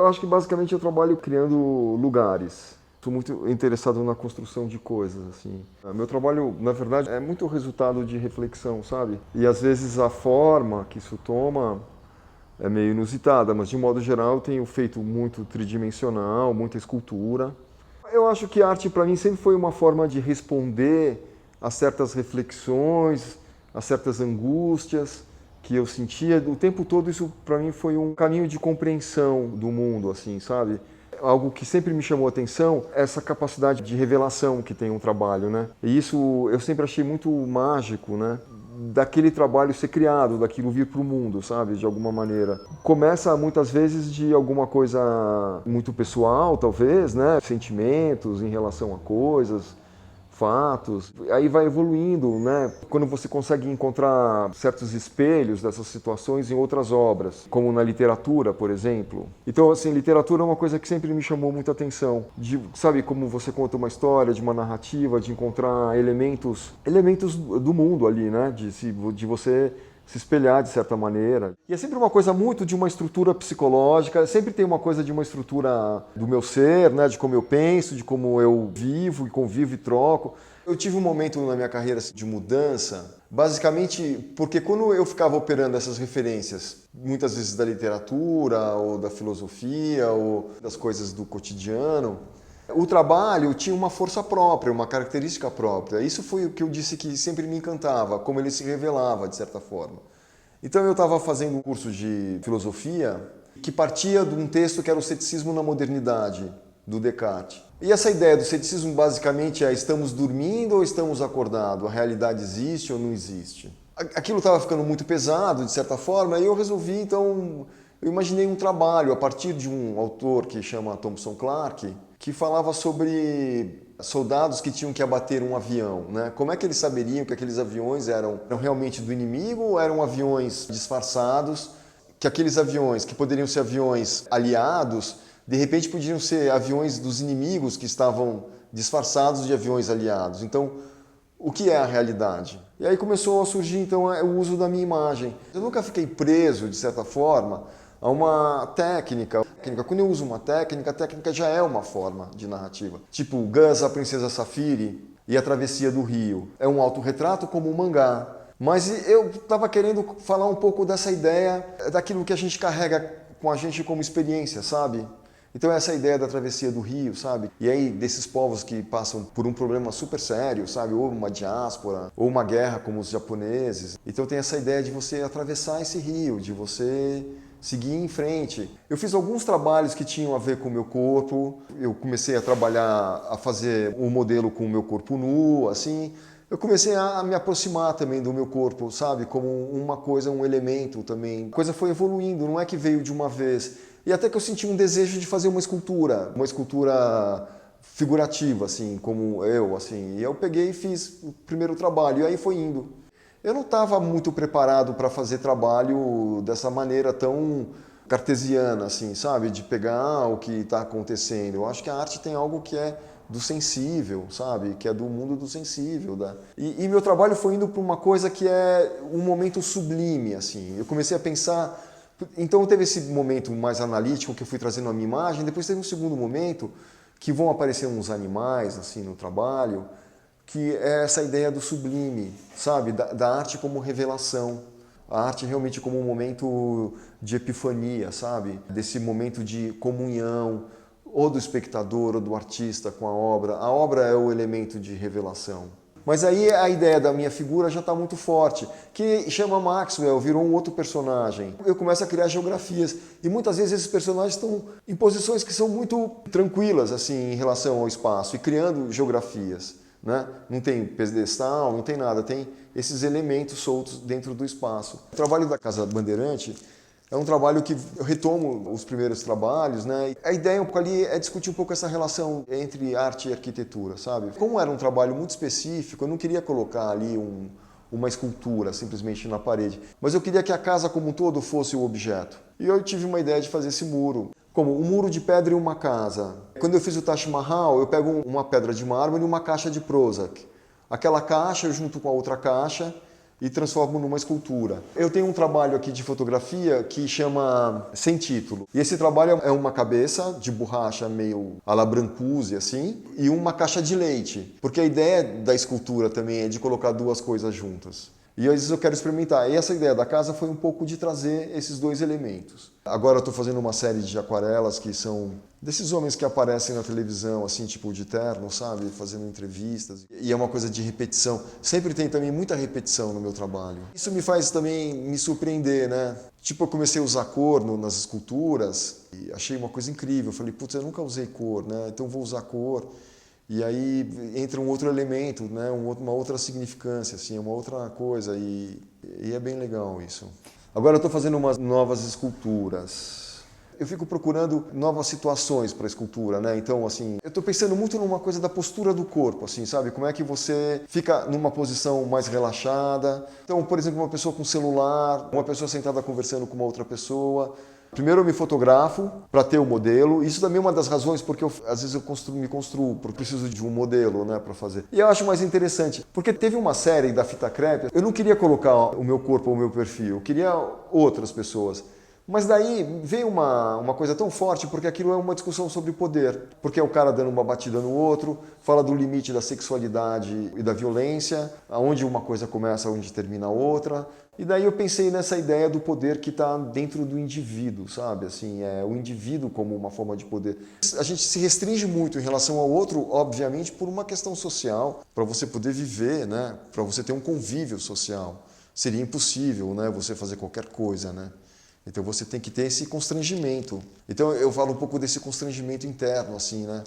Eu acho que basicamente eu trabalho criando lugares. Sou muito interessado na construção de coisas, assim. Meu trabalho, na verdade, é muito resultado de reflexão, sabe? E às vezes a forma que isso toma é meio inusitada, mas de modo geral eu tenho feito muito tridimensional, muita escultura. Eu acho que a arte para mim sempre foi uma forma de responder a certas reflexões, a certas angústias que eu sentia o tempo todo. Isso para mim foi um caminho de compreensão do mundo, assim, sabe? Algo que sempre me chamou a atenção é essa capacidade de revelação que tem um trabalho, né? E isso eu sempre achei muito mágico, né? Daquele trabalho ser criado, daquilo vir para o mundo, sabe? De alguma maneira. Começa muitas vezes de alguma coisa muito pessoal, talvez, né? Sentimentos em relação a coisas, fatos. Aí vai evoluindo, né? Quando você consegue encontrar certos espelhos dessas situações em outras obras, como na literatura, por exemplo. Então, assim, literatura é uma coisa que sempre me chamou muita atenção. Sabe, como você conta uma história, de uma narrativa, de encontrar elementos do mundo ali, né? De você se espelhar de certa maneira. E é sempre uma coisa muito de uma estrutura psicológica, sempre tem uma coisa de uma estrutura do meu ser, né, de como eu penso, de como eu vivo e convivo e troco. Eu tive um momento na minha carreira de mudança, basicamente porque quando eu ficava operando essas referências, muitas vezes da literatura ou da filosofia ou das coisas do cotidiano, o trabalho tinha uma força própria, uma característica própria. Isso foi o que eu disse que sempre me encantava, como ele se revelava, de certa forma. Então eu estava fazendo um curso de filosofia que partia de um texto que era o Ceticismo na Modernidade, do Descartes. E essa ideia do ceticismo basicamente é: estamos dormindo ou estamos acordados? A realidade existe ou não existe? Aquilo estava ficando muito pesado, de certa forma, e eu resolvi, então, eu imaginei um trabalho a partir de um autor que chama Thompson Clark, que falava sobre soldados que tinham que abater um avião, né? Como é que eles saberiam que aqueles aviões eram realmente do inimigo ou eram aviões disfarçados? Que aqueles aviões que poderiam ser aviões aliados, de repente poderiam ser aviões dos inimigos que estavam disfarçados de aviões aliados. Então, o que é a realidade? E aí começou a surgir então o uso da minha imagem. Eu nunca fiquei preso, de certa forma, a uma técnica. Quando eu uso uma técnica, a técnica já é uma forma de narrativa. Tipo Gus, a Princesa Safiri e a Travessia do Rio. É um autorretrato como um mangá. Mas eu estava querendo falar um pouco dessa ideia, daquilo que a gente carrega com a gente como experiência, sabe? Então essa ideia da travessia do rio, sabe? E aí desses povos que passam por um problema super sério, sabe? Ou uma diáspora, ou uma guerra como os japoneses. Então tem essa ideia de você atravessar esse rio, de você seguir em frente. Eu fiz alguns trabalhos que tinham a ver com o meu corpo. Eu comecei a trabalhar, a fazer um modelo com o meu corpo nu, assim. Eu comecei a me aproximar também do meu corpo, sabe? Como uma coisa, um elemento também. A coisa foi evoluindo, não é que veio de uma vez. E até que eu senti um desejo de fazer uma escultura figurativa, assim, como eu, assim. E eu peguei e fiz o primeiro trabalho, e aí foi indo. Eu não estava muito preparado para fazer trabalho dessa maneira tão cartesiana, assim, sabe? De pegar o que está acontecendo. Eu acho que a arte tem algo que é do sensível, sabe? Que é do mundo do sensível. E meu trabalho foi indo para uma coisa que é um momento sublime, assim. Eu comecei a pensar. Então teve esse momento mais analítico que eu fui trazendo a minha imagem, depois teve um segundo momento que vão aparecer uns animais assim no trabalho, que é essa ideia do sublime, sabe? Da arte como revelação, a arte realmente como um momento de epifania, sabe? Desse momento de comunhão, ou do espectador ou do artista com a obra. A obra é o elemento de revelação. Mas aí a ideia da minha figura já está muito forte, que chama Maxwell, virou um outro personagem. Eu começo a criar geografias e muitas vezes esses personagens estão em posições que são muito tranquilas assim em relação ao espaço e criando geografias, né? Não tem pedestal, não tem nada, tem esses elementos soltos dentro do espaço. O trabalho da Casa Bandeirante é um trabalho que eu retomo os primeiros trabalhos, né? A ideia um pouco ali é discutir um pouco essa relação entre arte e arquitetura, sabe? Como era um trabalho muito específico, eu não queria colocar ali uma escultura simplesmente na parede, mas eu queria que a casa como um todo fosse o objeto. E eu tive uma ideia de fazer esse muro, como um muro de pedra em uma casa. Quando eu fiz o Taj Mahal, eu pego uma pedra de mármore e uma caixa de Prozac. Aquela caixa, eu junto com a outra caixa, e transformo numa escultura. Eu tenho um trabalho aqui de fotografia que chama Sem Título. E esse trabalho é uma cabeça de borracha meio à la Brancusi, assim, e uma caixa de leite. Porque a ideia da escultura também é de colocar duas coisas juntas. E às vezes eu quero experimentar. E essa ideia da casa foi um pouco de trazer esses dois elementos. Agora eu estou fazendo uma série de aquarelas que são desses homens que aparecem na televisão, assim, tipo de terno, sabe? Fazendo entrevistas. E é uma coisa de repetição. Sempre tem também muita repetição no meu trabalho. Isso me faz também me surpreender, né? Tipo, eu comecei a usar cor nas esculturas e achei uma coisa incrível. Eu falei, putz, eu nunca usei cor, né? Então eu vou usar cor. E aí entra um outro elemento, né? Uma outra significância, assim, uma outra coisa. E é bem legal isso. Agora eu estou fazendo umas novas esculturas. Eu fico procurando novas situações para a escultura, né? Então, assim, eu estou pensando muito numa coisa da postura do corpo, assim, sabe? Como é que você fica numa posição mais relaxada. Então, por exemplo, uma pessoa com celular, uma pessoa sentada conversando com uma outra pessoa. Primeiro eu me fotografo para ter o modelo. Isso também é uma das razões porque às vezes eu me construo, porque preciso de um modelo, né, para fazer. E eu acho mais interessante, porque teve uma série da Fita Crepe, eu não queria colocar o meu corpo ou o meu perfil, eu queria outras pessoas. Mas daí veio uma coisa tão forte, porque aquilo é uma discussão sobre poder. Porque é o cara dando uma batida no outro, fala do limite da sexualidade e da violência, aonde uma coisa começa, onde termina a outra. E daí eu pensei nessa ideia do poder que está dentro do indivíduo, sabe? Assim, é o indivíduo como uma forma de poder. A gente se restringe muito em relação ao outro, obviamente, por uma questão social, para você poder viver, né? Para você ter um convívio social. Seria impossível, né? Você fazer qualquer coisa, né? Então você tem que ter esse constrangimento. Então eu falo um pouco desse constrangimento interno, assim, né?